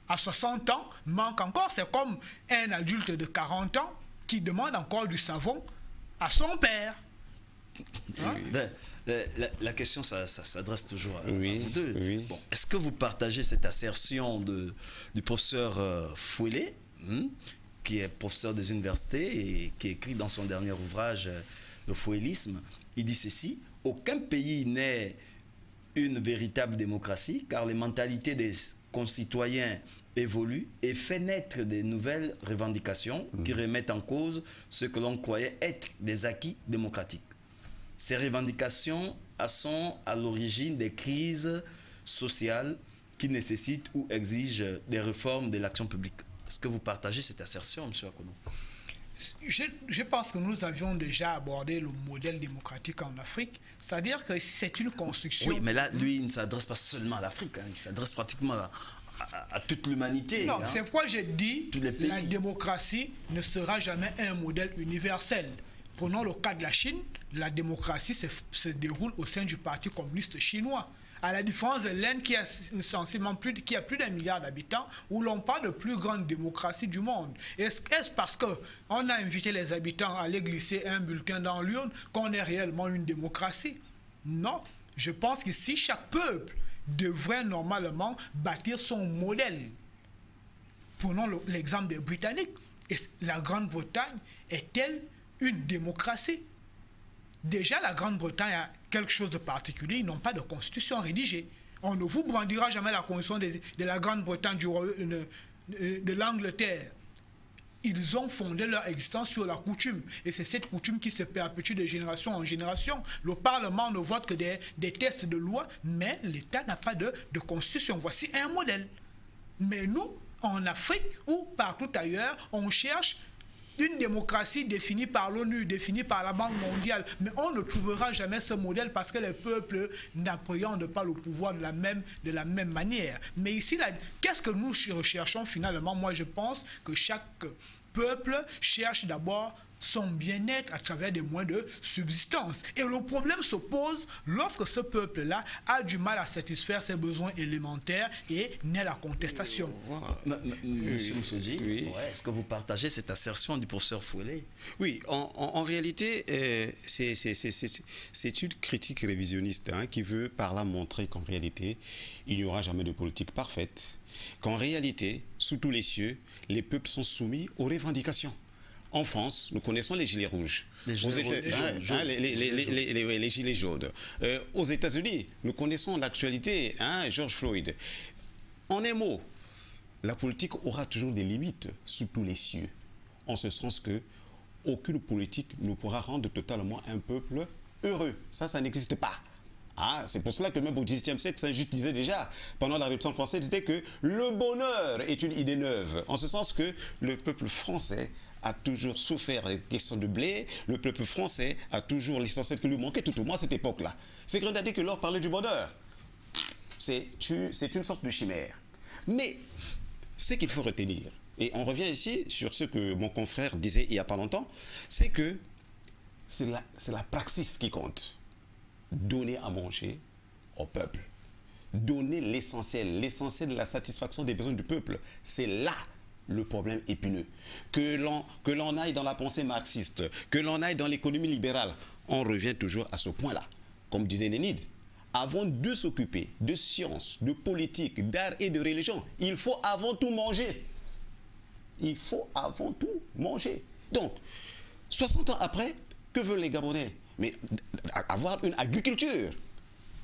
à 60 ans, manquent encore. C'est comme un adulte de 40 ans qui demande encore du savon à son père.
Hein? La question, ça s'adresse toujours à vous deux. Oui. Bon, est-ce que vous partagez cette assertion du professeur Fouélé, qui est professeur des universités et qui écrit dans son dernier ouvrage Le fouélisme? Il dit ceci: aucun pays n'est une véritable démocratie car les mentalités des concitoyens évoluent et fait naître des nouvelles revendications qui remettent en cause ce que l'on croyait être des acquis démocratiques. Ces revendications sont à l'origine des crises sociales qui nécessitent ou exigent des réformes de l'action publique. Est-ce que vous partagez cette assertion, M. Akono?
Je pense que nous avions déjà abordé le modèle démocratique en Afrique, c'est-à-dire que c'est une construction...
Oui, mais là, lui, il ne s'adresse pas seulement à l'Afrique, il s'adresse pratiquement à toute l'humanité.
Non, c'est pourquoi j'ai dit que la démocratie ne sera jamais un modèle universel. Prenons le cas de la Chine, la démocratie se déroule au sein du Parti communiste chinois. À la différence de l'Inde qui a sensiblement plus d'1 milliard d'habitants, où l'on parle de plus grande démocratie du monde. Est-ce parce qu'on a invité les habitants à aller glisser un bulletin dans l'urne qu'on est réellement une démocratie? Non. Je pense qu'ici, chaque peuple devrait normalement bâtir son modèle. Prenons l'exemple des Britanniques. La Grande-Bretagne est-elle une démocratie? Déjà, la Grande-Bretagne a quelque chose de particulier, ils n'ont pas de constitution rédigée. On ne vous brandira jamais la constitution de la Grande-Bretagne, de l'Angleterre. Ils ont fondé leur existence sur la coutume. Et c'est cette coutume qui se perpétue de génération en génération. Le Parlement ne vote que des textes de loi, mais l'État n'a pas de constitution. Voici un modèle. Mais nous, en Afrique ou partout ailleurs, on cherche une démocratie définie par l'ONU, définie par la Banque mondiale. Mais on ne trouvera jamais ce modèle parce que les peuples n'appréhendent pas le pouvoir de la même manière. Mais ici, qu'est-ce que nous recherchons finalement? Moi, je pense que chaque peuple cherche d'abord son bien-être à travers des moyens de subsistance. Et le problème se pose lorsque ce peuple-là a du mal à satisfaire ses besoins élémentaires et naît la contestation.
Monsieur Moussodji, est-ce que vous partagez cette assertion du professeur Fouélé?
Oui, en réalité, c'est une critique révisionniste qui veut par là montrer qu'en réalité, il n'y aura jamais de politique parfaite, qu'en réalité, sous tous les cieux, les peuples sont soumis aux revendications. En France, nous connaissons les gilets rouges. Les gilets jaunes. Aux États-Unis, nous connaissons l'actualité, George Floyd. En un mot, la politique aura toujours des limites sous tous les cieux. En ce sens que aucune politique ne pourra rendre totalement un peuple heureux. Ça n'existe pas. C'est pour cela que même au XVIIIe siècle, Saint-Just disait déjà, pendant la Révolution française, disait que le bonheur est une idée neuve. En ce sens que le peuple français a toujours souffert des questions de blé, le peuple français a toujours l'essentiel qui lui manquait, tout au moins à cette époque-là. C'est qu'on a dit que l'or parlait du bonheur. C'est une sorte de chimère. Mais ce qu'il faut retenir, et on revient ici sur ce que mon confrère disait il n'y a pas longtemps, c'est que c'est la praxis qui compte. Donner à manger au peuple. Donner l'essentiel de la satisfaction des besoins du peuple. C'est là le problème épineux. Que l'on aille dans la pensée marxiste, que l'on aille dans l'économie libérale, on revient toujours à ce point-là. Comme disait Lénine, avant de s'occuper de sciences, de politique, d'art et de religion, il faut avant tout manger. Il faut avant tout manger. Donc, 60 ans après, que veulent les Gabonais? Mais avoir une agriculture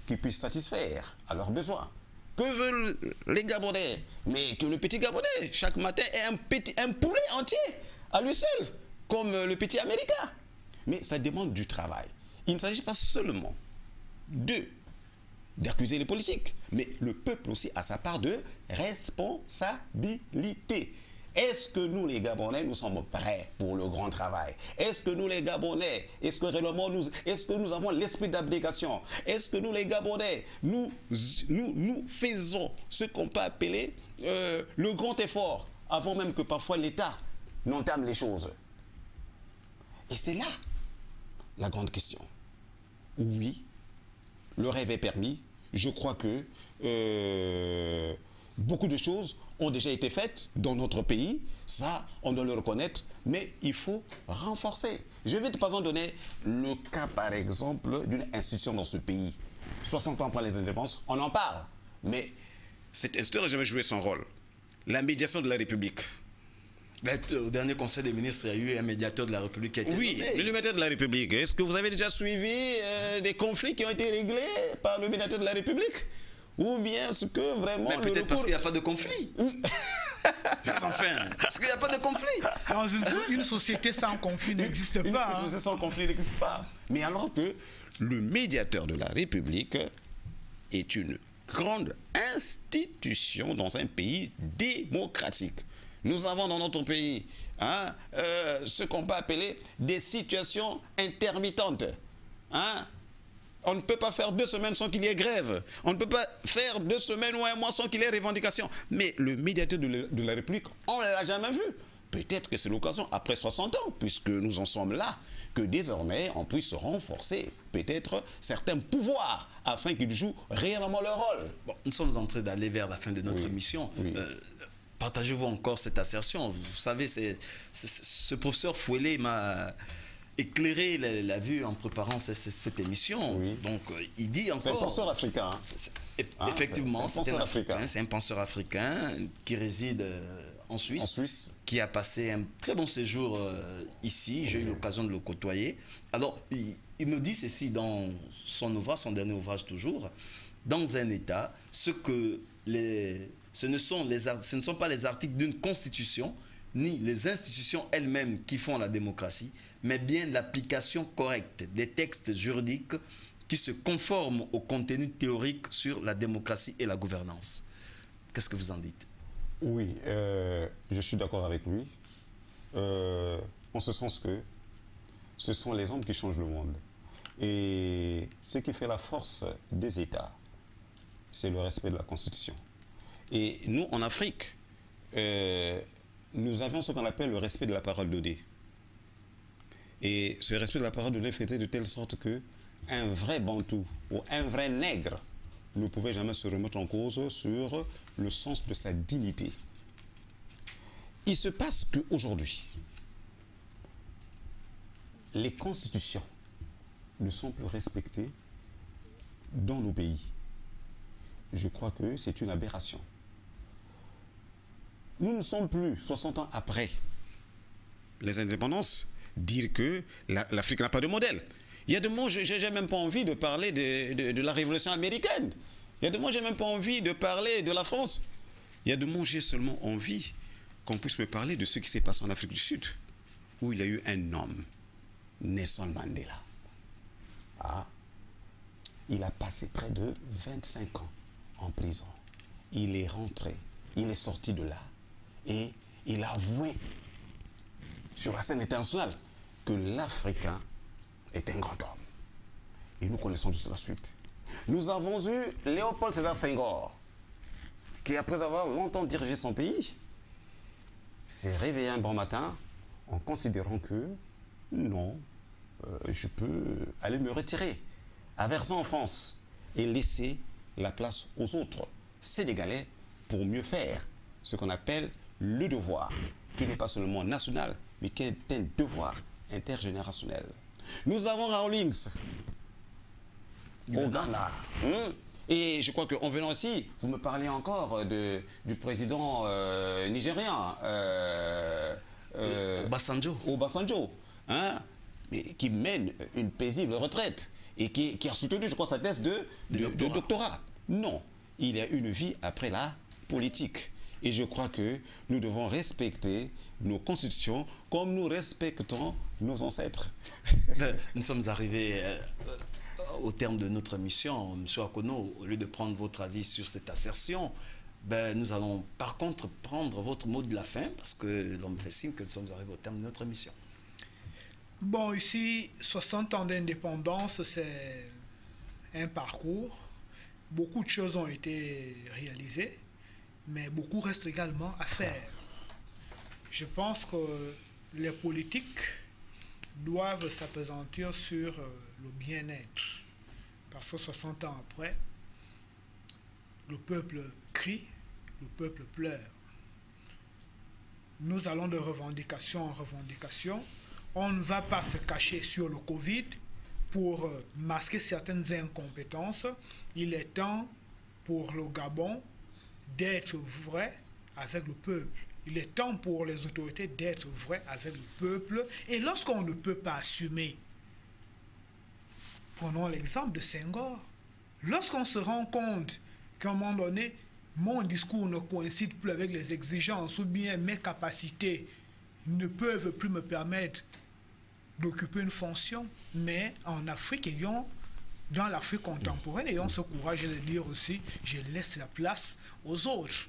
qui puisse satisfaire à leurs besoins. Que veulent les Gabonais? Mais que le petit Gabonais, chaque matin, ait un poulet entier à lui seul, comme le petit Américain. Mais ça demande du travail. Il ne s'agit pas seulement d'accuser les politiques, mais le peuple aussi a sa part de responsabilité. Est-ce que nous, les Gabonais, nous sommes prêts pour le grand travail? Est-ce que nous, les Gabonais, est-ce que nous avons l'esprit d'abnégation? Est-ce que nous, les Gabonais, nous faisons ce qu'on peut appeler le grand effort, avant même que parfois l'État n'entame les choses? Et c'est là la grande question. Oui, le rêve est permis. Je crois que beaucoup de choses ont déjà été faites dans notre pays. Ça, on doit le reconnaître. Mais il faut renforcer. Je vais par exemple donner le cas, par exemple, d'une institution dans ce pays. 60 ans après les indépendances, on en parle. Mais cette institution n'a jamais joué son rôle. La médiation de la République.
Au dernier Conseil des ministres, il y a eu un médiateur de la République qui a été
Oui,
nommé.
le médiateur de la République. Est-ce que vous avez déjà suivi des conflits qui ont été réglés par le médiateur de la République? Ou bien est-ce que vraiment...
Mais peut-être parce qu'il n'y a pas de conflit. Mais enfin, parce qu'il n'y a pas de conflit.
Dans une société sans conflit n'existe pas.
Une société sans conflit n'existe pas. Mais alors que le médiateur de la République est une grande institution dans un pays démocratique. Nous avons dans notre pays ce qu'on peut appeler des situations intermittentes. On ne peut pas faire 2 semaines sans qu'il y ait grève. On ne peut pas faire 2 semaines ou 1 mois sans qu'il y ait revendication. Mais le médiateur de la République, on ne l'a jamais vu. Peut-être que c'est l'occasion, après 60 ans, puisque nous en sommes là, que désormais on puisse renforcer peut-être certains pouvoirs afin qu'ils jouent réellement leur rôle.
Bon, nous sommes en train d'aller vers la fin de notre émission.
Oui.
Partagez-vous encore cette assertion? Vous savez, ce professeur Fouelé m'a éclairé la vue en préparant cette émission.
Oui.
Donc, il dit encore...
C'est un penseur africain.
Effectivement,
c'est un penseur africain.
C'est un penseur africain qui réside en Suisse.
En Suisse.
Qui a passé un très bon séjour ici. J'ai eu l'occasion de le côtoyer. Alors, il me dit ceci dans son ouvrage, son dernier ouvrage toujours. Dans un État, ce ne sont pas les articles d'une constitution, ni les institutions elles-mêmes qui font la démocratie, mais bien l'application correcte des textes juridiques qui se conforment au contenu théorique sur la démocratie et la gouvernance. Qu'est-ce que vous en dites?
Oui, je suis d'accord avec lui, en ce sens que ce sont les hommes qui changent le monde. Et ce qui fait la force des États, c'est le respect de la Constitution. Et nous, en Afrique, nous avions ce qu'on appelle le respect de la parole donnée. Et ce respect de la parole donnée faisait de telle sorte que un vrai Bantou ou un vrai nègre ne pouvait jamais se remettre en cause sur le sens de sa dignité. Il se passe qu'aujourd'hui, les constitutions ne sont plus respectées dans nos pays. Je crois que c'est une aberration. Nous ne sommes plus, 60 ans après les indépendances, dire que l'Afrique n'a pas de modèle. Il y a de moi, je n'ai même pas envie de parler de la révolution américaine. Il y a de moi, je n'ai même pas envie de parler de la France. Il y a de moi, j'ai seulement envie qu'on puisse me parler de ce qui s'est passé en Afrique du Sud, où il y a eu un homme, Nelson Mandela. Il a passé près de 25 ans en prison. Il est rentré, il est sorti de là et il a avoué sur la scène internationale que l'Africain est un grand homme. Et nous connaissons toute la suite. Nous avons eu Léopold Sédar Senghor, qui après avoir longtemps dirigé son pays, s'est réveillé un bon matin en considérant que non, je peux aller me retirer à Verson en France et laisser la place aux autres Sénégalais pour mieux faire ce qu'on appelle le devoir, qui n'est pas seulement national, mais qui est un devoir intergénérationnel. Nous avons Rawlings, au Ghana. Et je crois qu'en venant aussi, vous me parlez encore du président nigérien, Obasanjo, hein, mais qui mène une paisible retraite et qui a soutenu, je crois, sa thèse de doctorat. Non, il y a une vie après la politique. Et je crois que nous devons respecter nos constitutions comme nous respectons nos ancêtres.
Nous sommes arrivés au terme de notre mission. Monsieur Akono, au lieu de prendre votre avis sur cette assertion, nous allons par contre prendre votre mot de la fin parce que l'on me fait signe que nous sommes arrivés au terme de notre mission.
Bon, ici, 60 ans d'indépendance, c'est un parcours. Beaucoup de choses ont été réalisées, mais beaucoup reste également à faire. Je pense que les politiques doivent s'appesantir sur le bien-être. Parce que 60 ans après, le peuple crie, le peuple pleure. Nous allons de revendication en revendication. On ne va pas se cacher sur le Covid pour masquer certaines incompétences. Il est temps pour le Gabon d'être vrai avec le peuple. Il est temps pour les autorités d'être vrai avec le peuple. Et lorsqu'on ne peut pas assumer, prenons l'exemple de Senghor, lorsqu'on se rend compte qu'à un moment donné, mon discours ne coïncide plus avec les exigences ou bien mes capacités ne peuvent plus me permettre d'occuper une fonction, mais en Afrique, dans l'Afrique contemporaine, ayons ce courage de dire aussi, je laisse la place aux autres.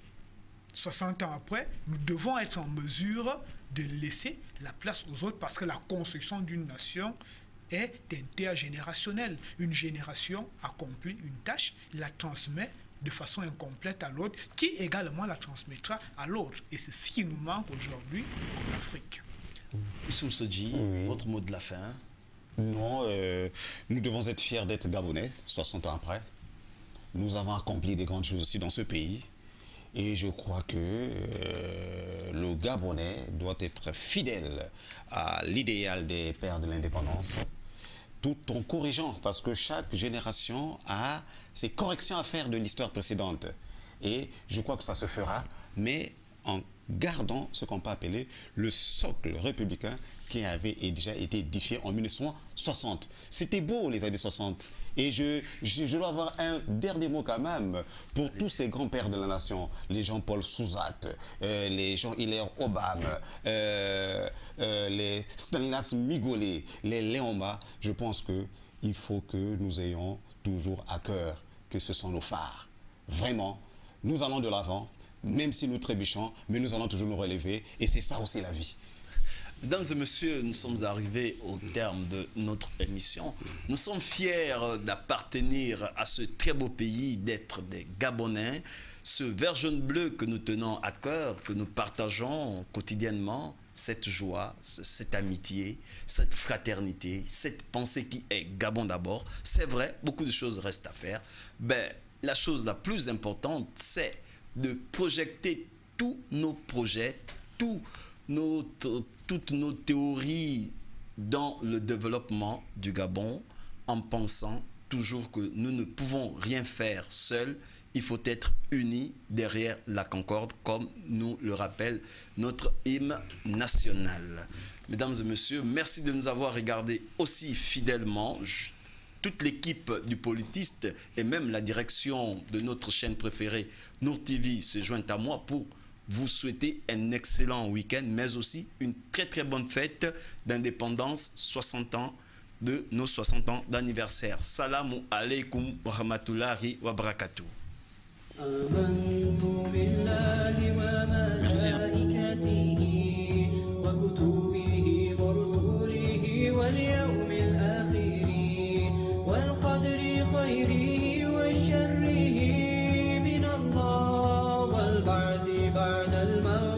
60 ans après, nous devons être en mesure de laisser la place aux autres parce que la construction d'une nation est intergénérationnelle. Une génération accomplit une tâche, la transmet de façon incomplète à l'autre, qui également la transmettra à l'autre. Et c'est ce qui nous manque aujourd'hui en Afrique.
Monsieur Msodji, votre mot de la fin.
Non, nous devons être fiers d'être Gabonais, 60 ans après. Nous avons accompli des grandes choses aussi dans ce pays. Et je crois que le Gabonais doit être fidèle à l'idéal des pères de l'indépendance, tout en corrigeant, parce que chaque génération a ses corrections à faire de l'histoire précédente. Et je crois que ça se fera, mais en gardant ce qu'on peut appeler le socle républicain qui avait déjà été édifié en 1960. C'était beau les années 60. Et je dois avoir un dernier mot quand même pour tous ces grands-pères de la nation, les Jean-Paul Souzat, les Jean-Hilaire Obama, les Stanislas Migolé, les Léoma. Je pense qu'il faut que nous ayons toujours à cœur que ce sont nos phares. Vraiment, nous allons de l'avant. Même si nous trébuchons, mais nous allons toujours nous relever. Et c'est ça aussi la vie.
Mesdames et messieurs, nous sommes arrivés au terme de notre émission. Nous sommes fiers d'appartenir à ce très beau pays, d'être des Gabonais. Ce vert jaune bleu que nous tenons à cœur, que nous partageons quotidiennement, cette joie, cette amitié, cette fraternité, cette pensée qui est Gabon d'abord. C'est vrai, beaucoup de choses restent à faire. La chose la plus importante, c'est de projeter tous nos projets, toutes nos théories dans le développement du Gabon en pensant toujours que nous ne pouvons rien faire seuls. Il faut être unis derrière la concorde, comme nous le rappelle notre hymne national. Mesdames et messieurs, merci de nous avoir regardés aussi fidèlement. Toute l'équipe du Politiste et même la direction de notre chaîne préférée, Nour TV, se joint à moi pour vous souhaiter un excellent week-end, mais aussi une très très bonne fête d'indépendance, 60 ans de nos 60 ans d'anniversaire. Salamu alaikum wa rahmatullahi wa barakatuh.
والشره من الله والبعث بعد الموت